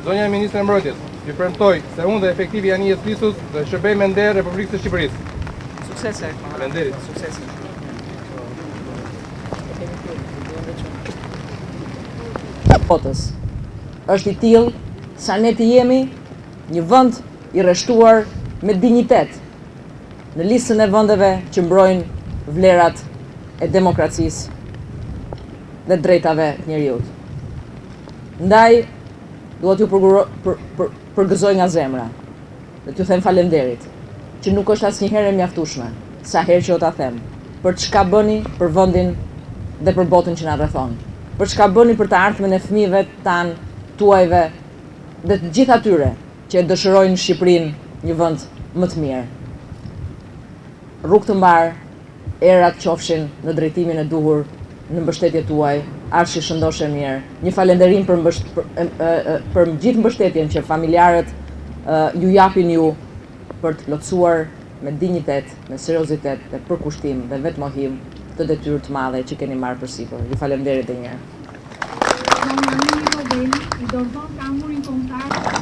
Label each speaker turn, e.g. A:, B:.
A: Zonja Ministre e Mbrojtjes, ju premtoj se unë dhe efektivi Anijes Lisus dhe shërbej me nder Republikës së Shqipërisë.
B: Suksese.
A: Faleminderit.
B: Suksese.
C: Botës është i tillë sa ne të jemi një vend i rreshtuar me dinjitet në listën e vendeve që mbrojnë vlerat e demokracisë dhe drejtave të njerëzit. Ndaj duhet ju përgëzoj nga zemra dhe t'ju them faleminderit që nuk është asnjëherë e mjaftueshme sa herë që ta them për çka bëni për vendin dhe për botën që na rrethon. Për çka bëni për të ardhmen e fëmijëve tanë, tuajve dhe të gjithë atyre që e dëshirojnë Shqipërinë një vend më të mirë. Rrugë të mbar, erat qofshin në drejtimin e duhur, në mbështetje tuaj, arshi shëndoshe mirë. Një falënderim për gjithë mbështetjen që familjarët ju japin ju për të plotësuar me dinjitet, me seriozitet dhe përkushtim dhe vetmohim të detyrë të madhe që keni marrë përsipër. Ju faleminderit edhe një herë.
D: Don Danilo Deli, i dorëzon kamurin kombëtar